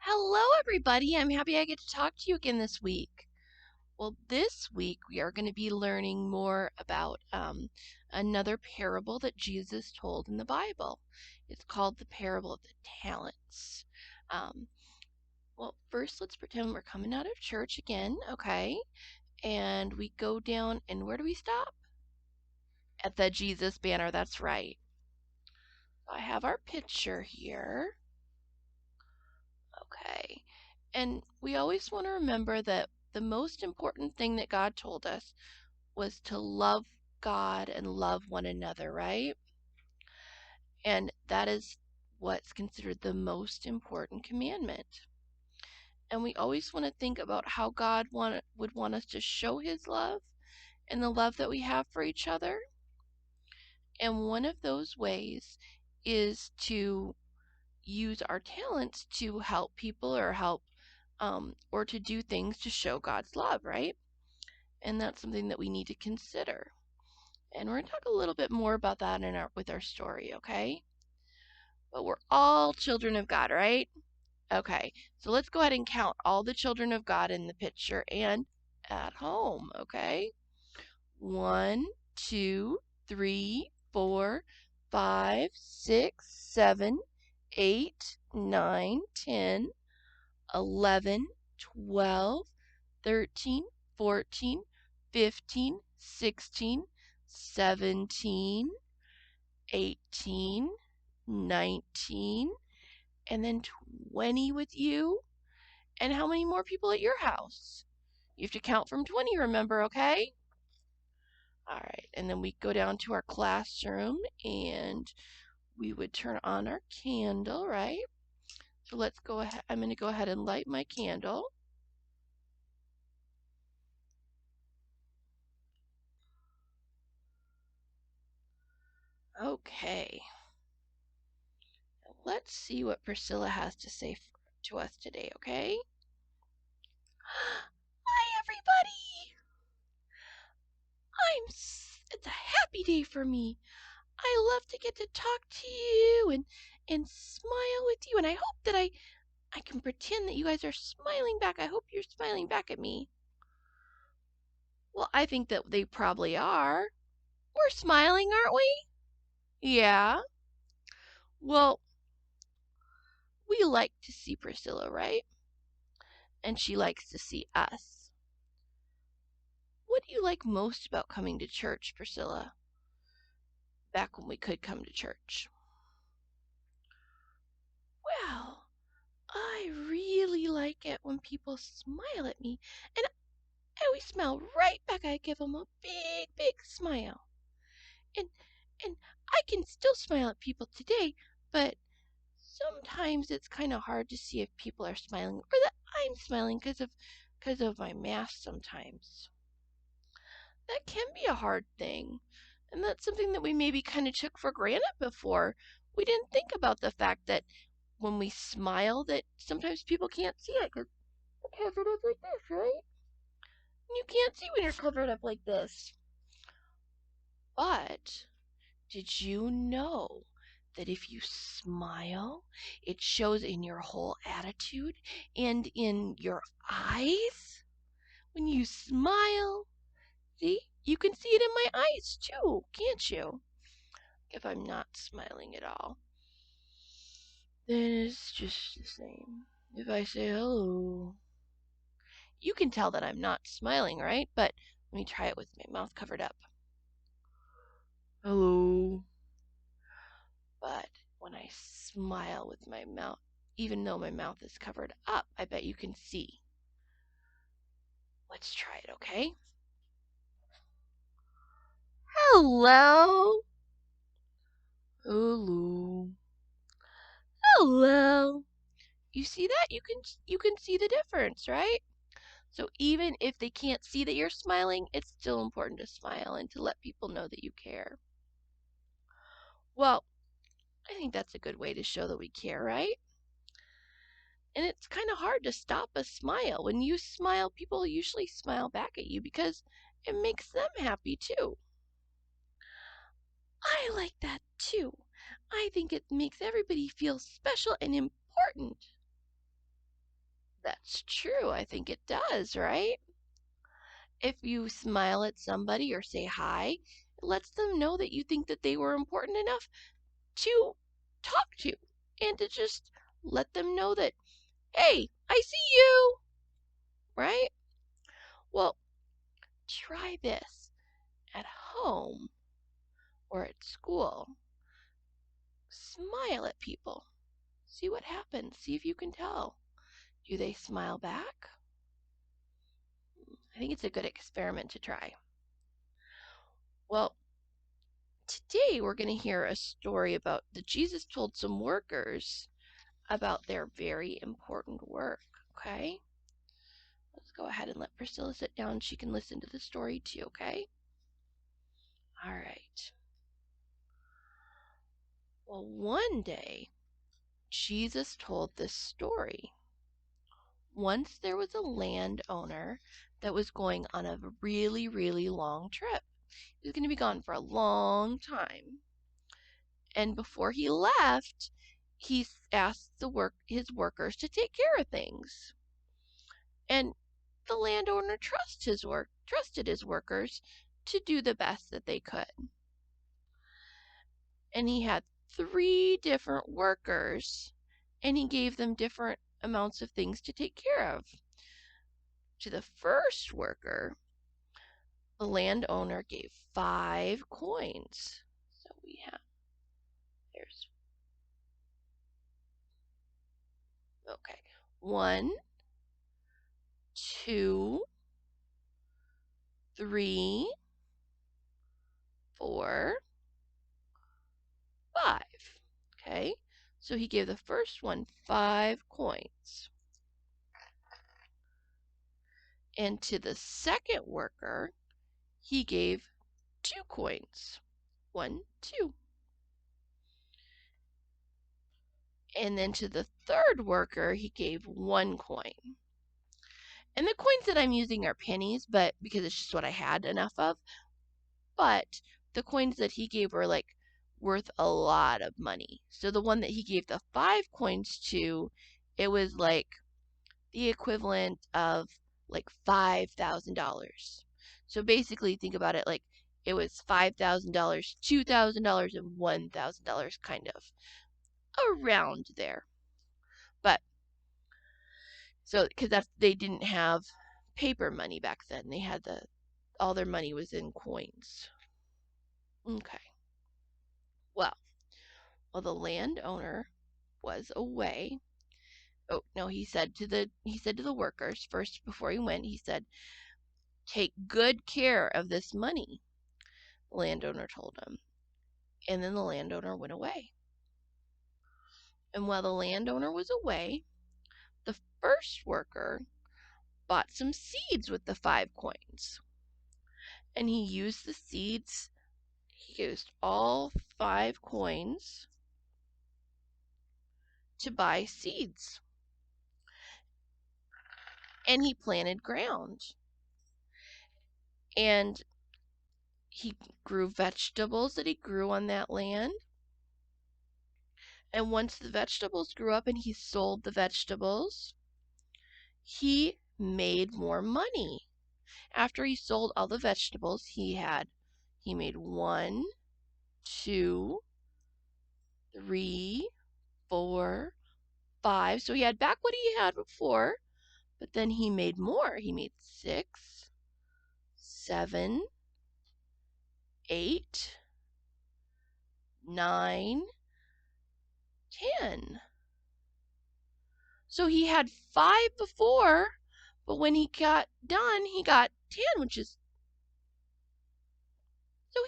Hello, everybody. I'm happy I get to talk to you again this week. Well, this week we are going to be learning more about another parable that Jesus told in the Bible. It's called the parable of the talents. Um, well, first, let's pretend we're coming out of church again, okay? And we go down, and where do we stop? At the Jesus banner, that's right. I have our picture here. Okay. And we always want to remember that the most important thing that God told us was to love God and love one another, right? And that is what's considered the most important commandment. And we always want to think about how would want us to show his love and the love that we have for each other. And one of those ways is to use our talents to help people or to do things to show God's love, right? And that's something that we need to consider. And we're going to talk a little bit more about that with our story, okay? But we're all children of God, right? Okay, so let's go ahead and count all the children of God in the picture and at home, okay? 1, 2, 3, 4, 5, 6, 7, 8, 9, 10, 11, 12, 13, 14, 15, 16, 17, 18, 19, and then 20 with you. And how many more people at your house? You have to count from 20, remember, okay? All right, and then we go down to our classroom and we would turn on our candle, right? So let's go ahead. I'm going to go ahead and light my candle. Okay. Let's see what Priscilla has to say to us today, okay? Hi, everybody! It's a happy day for me. I love to get to talk to you and smile with you, and I hope that I can pretend that you guys are smiling back. I hope you're smiling back at me. Well, I think that they probably are. We're smiling, aren't we? Yeah. Well, we like to see Priscilla, right? And she likes to see us. What do you like most about coming to church, Priscilla? Back when we could come to church. Well, I really like it when people smile at me, and I always smile right back. I give them a big, big smile. And and I can still smile at people today, but sometimes it's kind of hard to see if people are smiling or that I'm smiling because of my mask sometimes. That can be a hard thing. And that's something that we maybe kind of took for granted before. We didn't think about the fact that when we smile that sometimes people can't see it because we're covered up like this, right? And you can't see when you're covered up like this. But did you know that if you smile, it shows in your whole attitude and in your eyes? When you smile, see, you can see it in my eyes too, can't you? If I'm not smiling at all, then it's just the same. If I say hello, you can tell that I'm not smiling, right? But let me try it with my mouth covered up. Hello. But when I smile with my mouth, even though my mouth is covered up, I bet you can see. Let's try it, okay? Hello. Hello. Hello. You see that? You can see the difference, right? So even if they can't see that you're smiling, it's still important to smile and to let people know that you care. Well, I think that's a good way to show that we care, right? And it's kind of hard to stop a smile. When you smile, people usually smile back at you because it makes them happy too. I like that too. I think it makes everybody feel special and important. That's true. I think it does, right? If you smile at somebody or say hi, it lets them know that you think that they were important enough to talk to and to just let them know that, hey, I see you, right? Well, try this at home or at school. Smile at people. See what happens. See if you can tell. Do they smile back? I think it's a good experiment to try. Well, today we're going to hear a story about that Jesus told some workers about their very important work. Okay? Let's go ahead and let Priscilla sit down. She can listen to the story too, okay? All right. Well, one day, Jesus told this story. Once there was a landowner that was going on a really, really long trip. He was going to be gone for a long time. And before he left, he asked his workers to take care of things. And the landowner trusted his workers to do the best that they could. And he had 3 different workers, and he gave them different amounts of things to take care of. To the first worker, the landowner gave 5 coins. So there's, okay, 1, 2, 3, 4, 5. Okay, so he gave the first one 5 coins. And to the second worker, he gave 2 coins. 1, 2. And then to the third worker, he gave 1 coin. And the coins that I'm using are pennies, but because it's just what I had enough of. But the coins that he gave were like worth a lot of money. So the one that he gave the 5 coins to, it was like the equivalent of like $5,000. So basically think about it like it was $5,000, $2,000, and $1,000 kind of around there. But so because they didn't have paper money back then. They had all their money was in coins. Okay. Well, while the landowner was away, oh no, he said to the workers first before he went, he said, "Take good care of this money," the landowner told him. And then the landowner went away. And while the landowner was away, the first worker bought some seeds with the 5 coins. And he used all 5 coins to buy seeds. And he planted ground. And he grew vegetables that he grew on that land. And once the vegetables grew up and he sold the vegetables, he made more money. After he sold all the vegetables, he made 1, 2, 3, 4, 5. So he had back what he had before, but then he made more. He made 6, 7, 8, 9, 10. So he had 5 before, but when he got done, he got 10, so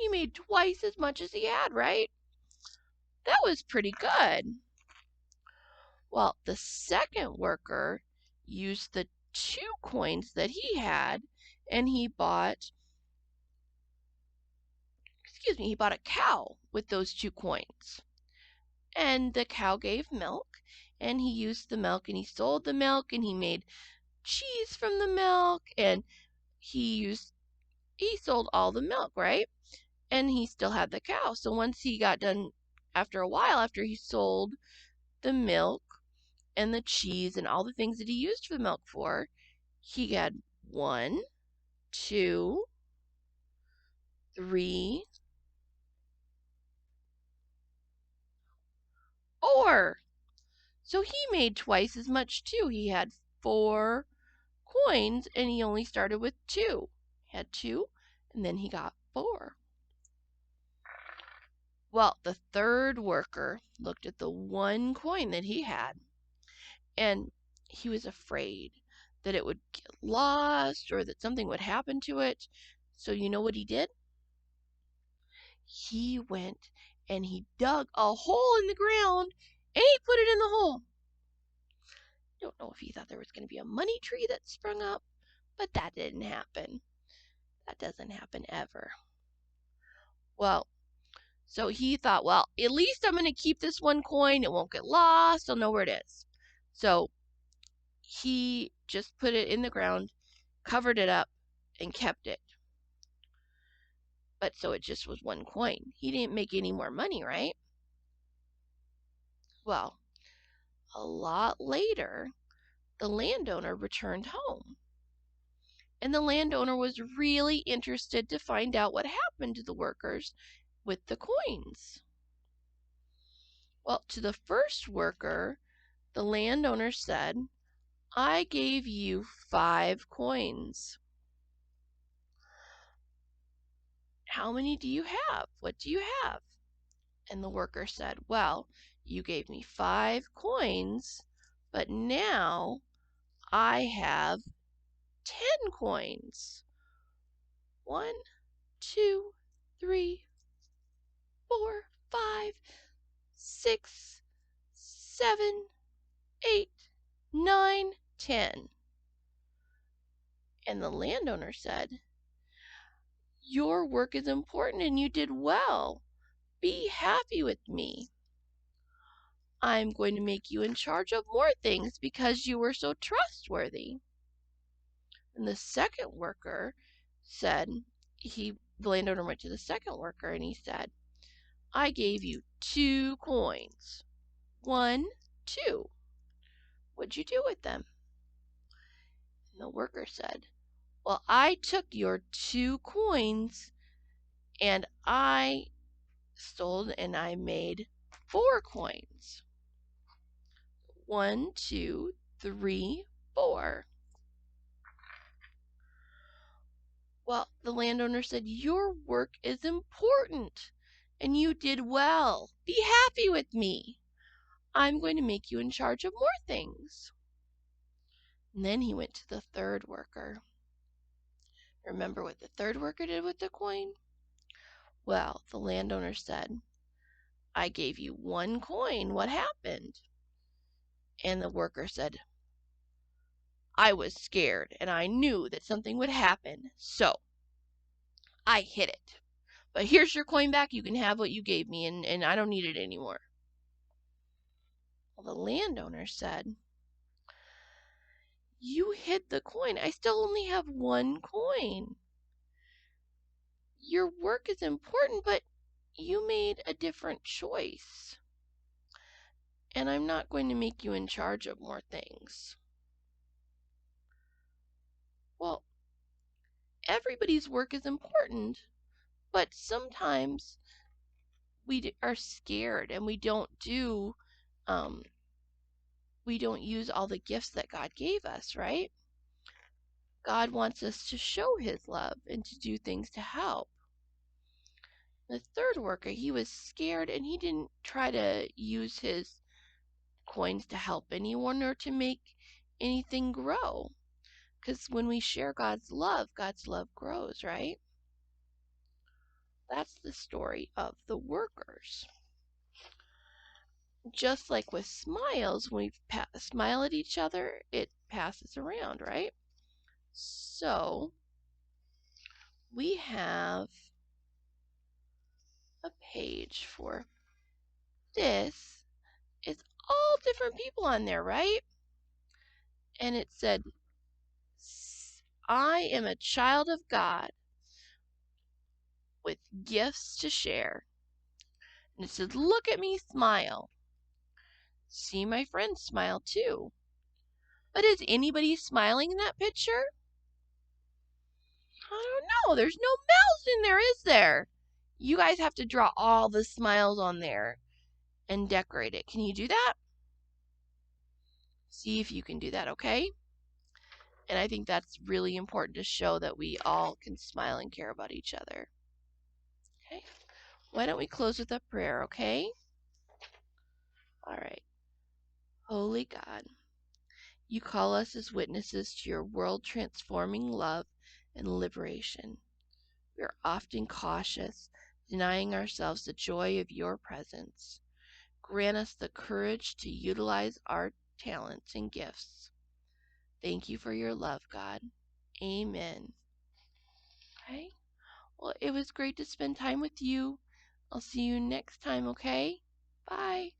he made twice as much as he had, right? That was pretty good. Well, the second worker used the 2 coins that he had, and he bought a cow with those 2 coins. And the cow gave milk, and he used the milk, and he sold the milk, and he made cheese from the milk, and he sold all the milk, right? And he still had the cow. So once he got done, after a while, after he sold the milk and the cheese and all the things that he used the milk for, he had 1, 2, 3, 4. So he made twice as much too. He had 4 coins and he only started with 2. He had 2 and then he got 4. Well, the third worker looked at the 1 coin that he had and he was afraid that it would get lost or that something would happen to it. So you know what he did? He went and he dug a hole in the ground and he put it in the hole. Don't know if he thought there was going to be a money tree that sprung up, but that didn't happen. That doesn't happen ever. Well, so he thought, well, at least I'm going to keep this 1 coin. It won't get lost. I'll know where it is. So he just put it in the ground, covered it up, and kept it. But so it just was 1 coin. He didn't make any more money, right? Well, a lot later, the landowner returned home. And the landowner was really interested to find out what happened to the workers with the coins. Well, to the first worker, the landowner said, I gave you 5 coins. How many do you have? What do you have? And the worker said, well, you gave me 5 coins, but now I have 10 coins. 1, 2, 3, 4, 5, 6, 7, 8, 9, 10. And the landowner said, your work is important and you did well. Be happy with me. I'm going to make you in charge of more things because you were so trustworthy. And the second worker said, the landowner went to the second worker and he said, I gave you 2 coins. 1, 2. What'd you do with them? And the worker said, well, I took your 2 coins and I sold and I made 4 coins. 1, 2, 3, 4. Well, the landowner said, your work is important and you did well. Be happy with me. I'm going to make you in charge of more things. And then he went to the third worker. Remember what the third worker did with the coin? Well, the landowner said, I gave you 1 coin. What happened? And the worker said, I was scared and I knew that something would happen, so I hid it. But here's your coin back. You can have what you gave me and I don't need it anymore. Well, the landowner said, you hid the coin. I still only have 1 coin. Your work is important, but you made a different choice. And I'm not going to make you in charge of more things. Well, everybody's work is important, but sometimes we are scared and we don't use all the gifts that God gave us, right? God wants us to show his love and to do things to help. The third worker, he was scared and he didn't try to use his coins to help anyone or to make anything grow. Because when we share God's love grows, right? That's the story of the workers. Just like with smiles, when we smile at each other, it passes around, right? So, we have a page for this. It's all different people on there, right? And it said, I am a child of God with gifts to share. And it said, look at me smile. See my friends smile too. But is anybody smiling in that picture? I don't know. There's no mouths in there, is there? You guys have to draw all the smiles on there and decorate it. Can you do that? See if you can do that, okay? And I think that's really important to show that we all can smile and care about each other. Okay? Why don't we close with a prayer, okay? All right. Holy God, you call us as witnesses to your world transforming love and liberation. We are often cautious, denying ourselves the joy of your presence. Grant us the courage to utilize our talents and gifts. Thank you for your love, God. Amen. Okay? Well, it was great to spend time with you. I'll see you next time, okay? Bye.